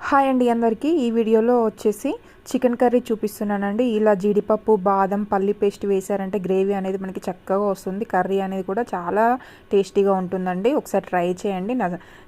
Hi అండి అందరికీ ఈ వీడియోలో వచ్చేసి చికెన్ కర్రీ చూపిస్తున్నానండి. ఇలా జీడిపప్పు బాదం పల్లి పేస్ట్ వేసారంటే గ్రేవీ అనేది మనకి చక్కగా వస్తుంది. కర్రీ అనేది కూడా చాలా టేస్టీగా ఉంటుందండి. ఒకసారి ట్రై చేయండి.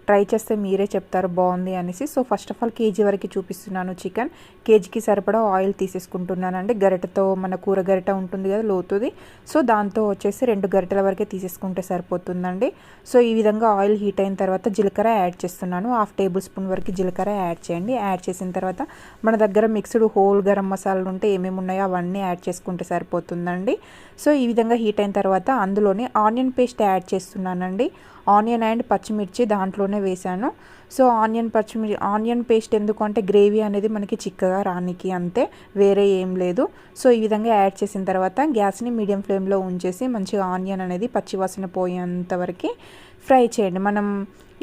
ట్రై చేస్తే మీరే చెప్తారు బాగుంది అనేసి. So first of all KG వరకు చూపిస్తున్నాను చికెన్. కేజీకి సరిపడా ఆయిల్ తీసేసుకుంటున్నానండి. గరిటెతో మన కూర గరిట ఉంటుంది కదా లోతుది, సో దాంతో వచ్చేసి 2 గరిటెల వరకే తీసేసుకుంటే సరిపోతుందండి. సో ఈ విధంగా ఆయిల్ హీట్ అయిన తర్వాత జీలకర్ర యాడ్ చేస్తున్నాను. 1/2 టేబుల్ స్పూన్ వరకు జీలకర్ర యాడ్ చేయండి. యాడ్ చేసిన తర్వాత మన దగ్గర మిక్స్డ్ హోల్ గరం మసాలాలు ఉంటే ఏమేమి ఉన్నాయో అవన్నీ యాడ్ చేసుకుంటే సరిపోతుందండి. సో ఈ విధంగా హీట్ అయిన తర్వాత అందులోనే ఆనియన్ పేస్ట్ యాడ్ చేస్తున్నానండి. ఆనియన్ అండ్ పచ్చిమిర్చి దాంట్లోనే వేసాను. సో ఆనియన్ పేస్ట్ ఎందుకంటే గ్రేవీ అనేది మనకి చిక్కగా రానికి, అంతే, వేరే ఏం లేదు. సో ఈ విధంగా యాడ్ చేసిన తర్వాత గ్యాస్ని మీడియం ఫ్లేమ్లో ఉంచేసి మంచిగా ఆనియన్ అనేది పచ్చివాసన పోయేంత వరకు ఫ్రై చేయండి. మనం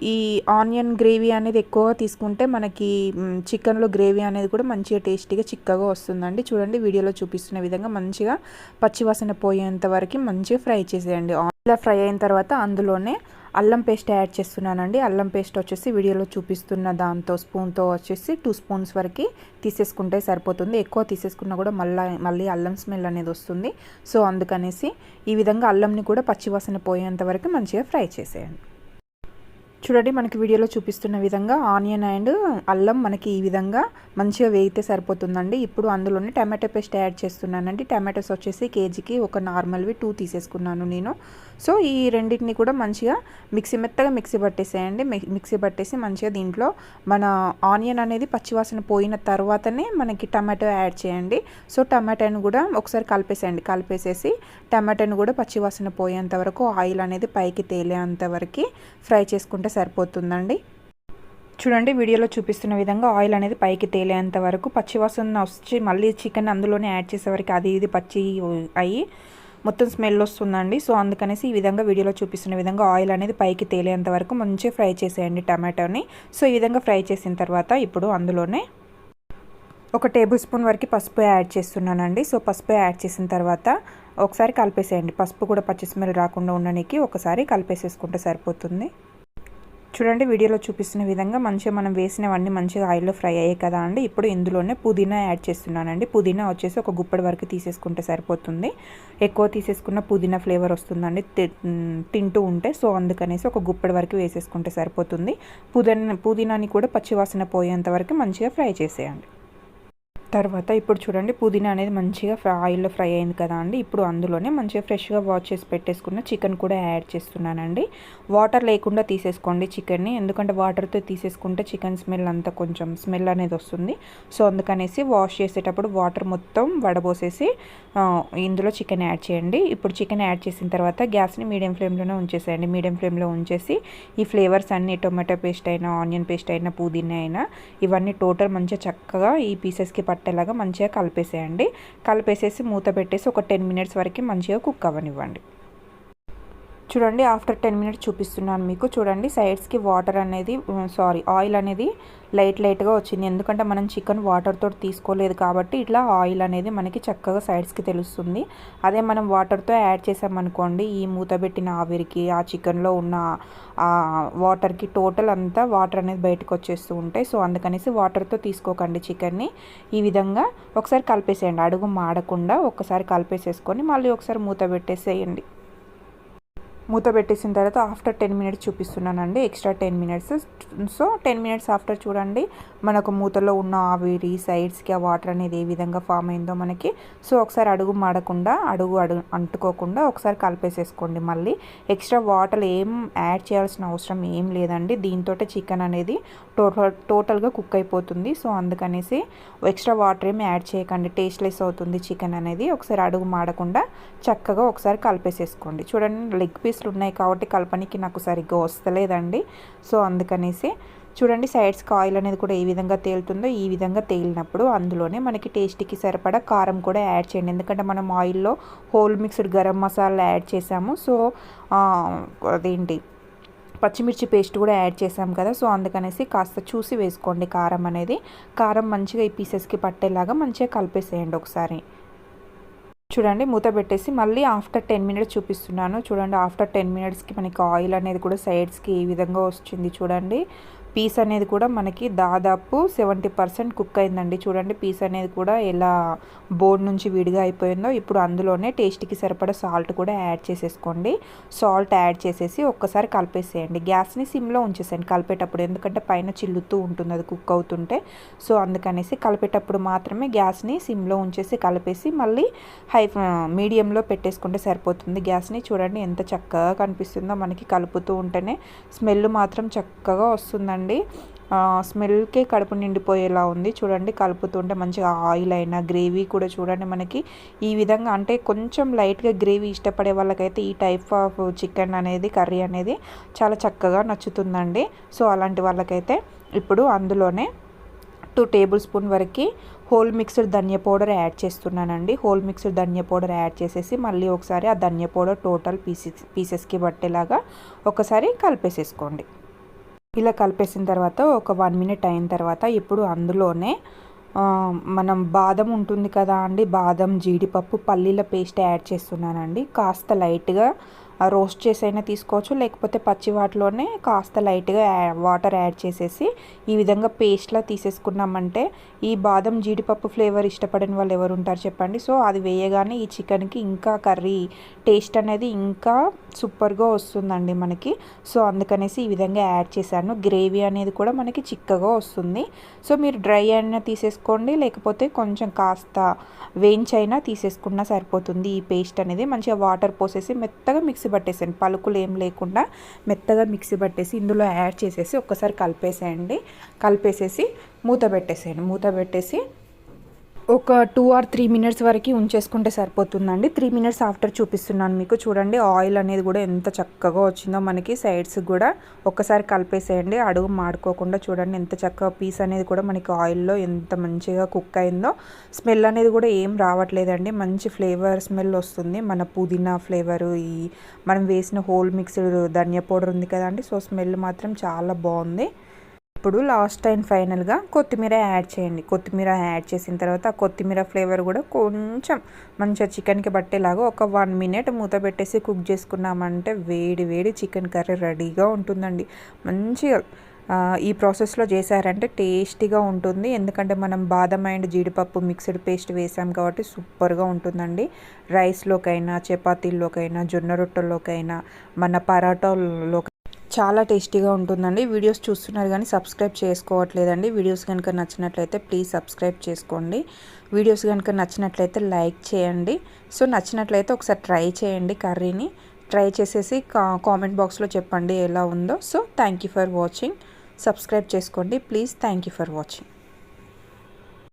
ఈ ఆనియన్ గ్రేవీ అనేది ఎక్కువగా తీసుకుంటే మనకి చికెన్లో గ్రేవీ అనేది కూడా మంచిగా టేస్టీగా చిక్కగా వస్తుందండి. చూడండి వీడియోలో చూపిస్తున్న విధంగా మంచిగా పచ్చివాసన పోయేంత వరకు మంచిగా ఫ్రై చేసేయండి. ఇలా ఫ్రై అయిన తర్వాత అందులోనే అల్లం పేస్ట్ యాడ్ చేస్తున్నానండి. అల్లం పేస్ట్ వచ్చేసి వీడియోలో చూపిస్తున్న దాంతో స్పూన్తో వచ్చేసి 2 స్పూన్స్ వరకు తీసేసుకుంటే సరిపోతుంది. ఎక్కువ తీసేసుకున్నా కూడా మళ్ళీ అల్లం స్మెల్ అనేది వస్తుంది. సో అందుకనేసి ఈ విధంగా అల్లంని కూడా పచ్చివాసన పోయేంత వరకు మంచిగా ఫ్రై చేసేయండి. చూడండి మనకి వీడియోలో చూపిస్తున్న విధంగా ఆనియన్ అండ్ అల్లం మనకి ఈ విధంగా మంచిగా వేగితే సరిపోతుందండి. ఇప్పుడు అందులోనే టమాటో పేస్ట్ యాడ్ చేస్తున్నానండి. టమాటోస్ వచ్చేసి కేజీకి ఒక నార్మల్వి 2 తీసేసుకున్నాను నేను. సో ఈ రెండింటిని కూడా మంచిగా మెత్తగా మిక్సీ పట్టేసేయండి. మిక్సీ పట్టేసి మంచిగా దీంట్లో మన ఆనియన్ అనేది పచ్చివాసన పోయిన తర్వాతనే మనకి టమాటో యాడ్ చేయండి. సో టమాటాను కూడా ఒకసారి కలిపేసేయండి. కలిపేసేసి టమాటాను కూడా పచ్చివాసన పోయేంత వరకు ఆయిల్ అనేది పైకి తేలేంత వరకు ఫ్రై చేసుకుంటే సరిపోతుందండి. చూడండి వీడియోలో చూపిస్తున్న విధంగా ఆయిల్ అనేది పైకి తేలేంత వరకు పచ్చివాసన వచ్చి మళ్ళీ చికెన్ అందులోనే యాడ్ చేసే వరకు అది ఇది పచ్చి అయ్యి మొత్తం స్మెల్ వస్తుందండి. సో అందుకనేసి ఈ విధంగా వీడియోలో చూపిస్తున్న విధంగా ఆయిల్ అనేది పైకి తేలేంత వరకు మంచిగా ఫ్రై చేసేయండి టమాటోని. సో ఈ విధంగా ఫ్రై చేసిన తర్వాత ఇప్పుడు అందులోనే 1 టేబుల్ స్పూన్ వరకు పసుపు యాడ్ చేస్తున్నానండి. సో పసుపు యాడ్ చేసిన తర్వాత ఒకసారి కలిపేసేయండి. పసుపు కూడా పచ్చి స్మెల్ రాకుండా ఉండడానికి ఒకసారి కలిపేసేసుకుంటే సరిపోతుంది. చూడండి వీడియోలో చూపిస్తున్న విధంగా మంచిగా మనం వేసినవన్నీ మంచిగా ఆయిల్లో ఫ్రై అయ్యాయి కదా అండి. ఇప్పుడు ఇందులోనే పుదీనా యాడ్ చేస్తున్నానండి. పుదీనా వచ్చేసి 1 గుప్పెడు వరకు తీసేసుకుంటే సరిపోతుంది. ఎక్కువ తీసేసుకున్న పుదీనా ఫ్లేవర్ వస్తుందండి తింటూ ఉంటే. సో అందుకనేసి 1 గుప్పెడు వరకు వేసేసుకుంటే సరిపోతుంది. పుదీనాని కూడా పచ్చివాసన పోయేంత వరకు మంచిగా ఫ్రై చేసేయండి. తర్వాత ఇప్పుడు చూడండి పుదీనా అనేది మంచిగా ఆయిల్లో ఫ్రై అయింది కదా అండి. ఇప్పుడు అందులోనే మంచిగా ఫ్రెష్గా వాష్ చేసి పెట్టేసుకున్న చికెన్ కూడా యాడ్ చేస్తున్నానండి. వాటర్ లేకుండా తీసేసుకోండి చికెన్ని, ఎందుకంటే వాటర్తో తీసేసుకుంటే చికెన్ స్మెల్ అంతా కొంచెం స్మెల్ అనేది వస్తుంది. సో అందుకనేసి వాష్ చేసేటప్పుడు వాటర్ మొత్తం వడబోసేసి ఇందులో చికెన్ యాడ్ చేయండి. ఇప్పుడు చికెన్ యాడ్ చేసిన తర్వాత గ్యాస్ని మీడియం ఫ్లేమ్లోనే ఉంచేసేయండి. మీడియం ఫ్లేమ్లో ఉంచేసి ఈ ఫ్లేవర్స్ అన్నీ టొమాటో పేస్ట్ అయినా ఆనియన్ పేస్ట్ అయినా పుదీనా అయినా ఇవన్నీ టోటల్ మంచిగా చక్కగా ఈ పీసెస్కి పట్టేలాగా మంచిగా కలిపేసేయండి. కలిపేసేసి మూత పెట్టేసి ఒక 10 మినిట్స్ వరకు మంచిగా కుక్ అవ్వనివ్వండి. చూడండి ఆఫ్టర్ 10 మినిట్స్ చూపిస్తున్నాను మీకు. చూడండి సైడ్స్కి వాటర్ అనేది ఆయిల్ అనేది లైట్గా వచ్చింది. ఎందుకంటే మనం చికెన్ వాటర్తో తీసుకోలేదు కాబట్టి ఇట్లా ఆయిల్ అనేది మనకి చక్కగా సైడ్స్కి తెలుస్తుంది. అదే మనం వాటర్తో యాడ్ చేసామనుకోండి ఈ మూత పెట్టిన ఆవిరికి ఆ చికెన్లో ఉన్న ఆ వాటర్కి టోటల్ అంతా వాటర్ అనేది బయటకు వచ్చేస్తూ ఉంటాయి. సో అందుకనేసి వాటర్తో తీసుకోకండి చికెన్ని. ఈ విధంగా ఒకసారి కలిపేసేయండి. అడుగు మాడకుండా ఒకసారి కలిపేసేసుకొని మళ్ళీ ఒకసారి మూత పెట్టేసేయండి. మూత పెట్టేసిన తర్వాత ఆఫ్టర్ 10 మినిట్స్ చూపిస్తున్నానండి, extra 10 minutes. So 10 minutes after చూడండి మనకు మూతలో ఉన్న ఆవిరి సైడ్స్కి ఆ వాటర్ అనేది ఏ విధంగా ఫామ్ అయిందో మనకి. సో ఒకసారి అడుగు మాడకుండా అడుగు అంటుకోకుండా ఒకసారి కలిపేసేసుకోండి. మళ్ళీ ఎక్స్ట్రా వాటర్ ఏం యాడ్ చేయాల్సిన అవసరం ఏం లేదండి. దీంతో చికెన్ అనేది టోటల్గా కుక్ అయిపోతుంది. సో అందుకనేసి ఎక్స్ట్రా వాటర్ ఏమి యాడ్ చేయకండి, టేస్ట్లెస్ అవుతుంది చికెన్ అనేది. ఒకసారి అడుగు మాడకుండా చక్కగా ఒకసారి కలిపేసేసుకోండి. చూడండి లెగ్ పీస్లు ఉన్నాయి కాబట్టి కలపనికి నాకు సరిగ్గా వస్తలేదండి. సో అందుకనేసి చూడండి సైడ్స్కి ఆయిల్ అనేది కూడా ఏ విధంగా తేలుతుందో ఈ విధంగా తేలినప్పుడు అందులోనే మనకి టేస్ట్కి సరిపడా కారం కూడా యాడ్ చేయండి. ఎందుకంటే మనం ఆయిల్లో whole mixed garam masala add చేసాము. సో అదేంటి పచ్చిమిర్చి పేస్ట్ కూడా యాడ్ చేసాం కదా. సో అందుకనేసి కాస్త చూసి వేసుకోండి కారం అనేది. కారం మంచిగా ఈ పీసెస్కి పట్టేలాగా మంచిగా కలిపేసేయండి ఒకసారి. చూడండి మూత పెట్టేసి మళ్ళీ ఆఫ్టర్ 10 మినిట్స్ చూపిస్తున్నాను. చూడండి ఆఫ్టర్ 10 మినిట్స్కి మనకి ఆయిల్ అనేది కూడా సైడ్స్కి ఈ విధంగా వచ్చింది. చూడండి పీస్ అనేది కూడా మనకి దాదాపు 70% కుక్ అయిందండి. చూడండి పీస్ అనేది కూడా ఎలా బోర్డ్ నుంచి విడిగా అయిపోయిందో. ఇప్పుడు అందులోనే టేస్ట్కి సరిపడా సాల్ట్ కూడా యాడ్ చేసేసుకోండి. సాల్ట్ యాడ్ చేసేసి ఒక్కసారి కలిపేసేయండి. గ్యాస్ని సిమ్లో ఉంచేసేయండి కలిపేటప్పుడు, ఎందుకంటే పైన చిల్లుతూ ఉంటుంది అది కుక్ అవుతుంటే. సో అందుకనేసి కలిపేటప్పుడు మాత్రమే గ్యాస్ని సిమ్లో ఉంచేసి కలిపేసి మళ్ళీ మీడియంలో పెట్టేసుకుంటే సరిపోతుంది గ్యాస్ని. చూడండి ఎంత చక్కగా కనిపిస్తుందో మనకి కలుపుతూ ఉంటేనే. స్మెల్ మాత్రం చక్కగా వస్తుందండి. స్మెల్కే కడుపు నిండిపోయేలా ఉంది. చూడండి కలుపుతుంటే మంచిగా ఆయిల్ అయినా గ్రేవీ కూడా చూడండి మనకి ఈ విధంగా, అంటే కొంచెం లైట్గా గ్రేవీ ఇష్టపడే వాళ్ళకైతే ఈ టైప్ ఆఫ్ చికెన్ అనేది కర్రీ అనేది చాలా చక్కగా నచ్చుతుందండి. సో అలాంటి వాళ్ళకైతే ఇప్పుడు అందులోనే 2 టేబుల్ స్పూన్ వరకు హోల్ మిక్స్డ్ ధనియా పౌడర్ యాడ్ చేస్తున్నానండి. హోల్ మిక్స్డ్ ధనియా పౌడర్ యాడ్ చేసేసి మళ్ళీ ఒకసారి ఆ ధనియా పౌడర్ టోటల్ పీసెస్కి పట్టేలాగా ఒకసారి కలిపేసేసుకోండి. ఇలా కలిపేసిన తర్వాత ఒక 1 మినిట్ అయిన తర్వాత ఇప్పుడు అందులోనే మనం బాదం ఉంటుంది కదా అండి, బాదం జీడిపప్పు పల్లీల పేస్ట్ యాడ్ చేస్తున్నానండి. కాస్త లైట్గా రోస్ట్ చేసైనా తీసుకోవచ్చు, లేకపోతే పచ్చి వాటిలోనే కాస్త లైట్గా వాటర్ యాడ్ చేసేసి ఈ విధంగా పేస్ట్లా తీసేసుకున్నామంటే ఈ బాదం జీడిపప్పు ఫ్లేవర్ ఇష్టపడని వాళ్ళు ఎవరు ఉంటారు చెప్పండి. సో అది వేయగానే ఈ చికెన్కి ఇంకా కర్రీ టేస్ట్ అనేది ఇంకా సూపర్గా వస్తుందండి మనకి. సో అందుకనేసి ఈ విధంగా యాడ్ చేశాను. గ్రేవీ అనేది కూడా మనకి చిక్కగా వస్తుంది. సో మీరు డ్రై అయినా తీసేసుకోండి, లేకపోతే కొంచెం కాస్త వేయించైనా తీసేసుకున్నా సరిపోతుంది. ఈ పేస్ట్ అనేది మంచిగా వాటర్ పోసేసి మెత్తగా మిక్సీ పట్టేసేయండి. పలుకులు ఏం లేకుండా మెత్తగా మిక్సీ పట్టేసి ఇందులో యాడ్ చేసేసి ఒక్కసారి కలిపేసేయండి. కలిపేసేసి మూత పెట్టేసేయండి. మూత పెట్టేసి ఒక 2 or 3 మినిట్స్ వరకు ఉంచేసుకుంటే సరిపోతుందండి. 3 మినిట్స్ ఆఫ్టర్ చూపిస్తున్నాను మీకు. చూడండి ఆయిల్ అనేది కూడా ఎంత చక్కగా వచ్చిందో మనకి సైడ్స్ కూడా. ఒక్కసారి కలిపేసేయండి, అడుగు మాడుకోకుండా. చూడండి ఎంత చక్కగా పీస్ అనేది కూడా మనకి ఆయిల్లో ఎంత మంచిగా కుక్ అయిందో. స్మెల్ అనేది కూడా ఏం రావట్లేదండి, మంచి ఫ్లేవర్ స్మెల్ వస్తుంది. మన పుదీనా ఫ్లేవరు, ఈ మనం వేసిన హోల్ మిక్స్డ్ ధనియా పౌడర్ ఉంది కదండి, సో స్మెల్ మాత్రం చాలా బాగుంది. ఇప్పుడు లాస్ట్ అండ్ ఫైనల్గా కొత్తిమీర యాడ్ చేయండి. కొత్తిమీర యాడ్ చేసిన తర్వాత ఆ కొత్తిమీర ఫ్లేవర్ కూడా కొంచెం మంచిగా చికెన్కి పట్టేలాగా ఒక 1 మినిట్ మూత పెట్టేసి కుక్ చేసుకున్నామంటే వేడి వేడి చికెన్ కర్రీ రెడీగా ఉంటుందండి. మంచిగా ఈ ప్రాసెస్లో చేశారంటే టేస్టీగా ఉంటుంది, ఎందుకంటే మనం బాదం అండ్ జీడిపప్పు మిక్స్డ్ పేస్ట్ వేసాం కాబట్టి సూపర్గా ఉంటుందండి. రైస్లోకైనా, చపాతీల్లోకైనా, జొన్న రొట్టెల్లోకైనా, మన పరాటాల్లో చాలా టేస్టీగా ఉంటుందండి. వీడియోస్ చూస్తున్నారు కానీ సబ్స్క్రైబ్ చేసుకోవట్లేదండి. వీడియోస్ కనుక నచ్చినట్లయితే ప్లీజ్ సబ్స్క్రైబ్ చేసుకోండి. వీడియోస్ కనుక నచ్చినట్లయితే లైక్ చేయండి. సో నచ్చినట్లయితే ఒకసారి ట్రై చేయండి కర్రీని. ట్రై చేసేసి కామెంట్ బాక్స్లో చెప్పండి ఎలా ఉందో. So thank you for watching. Subscribe చేసుకోండి please. Thank you for watching.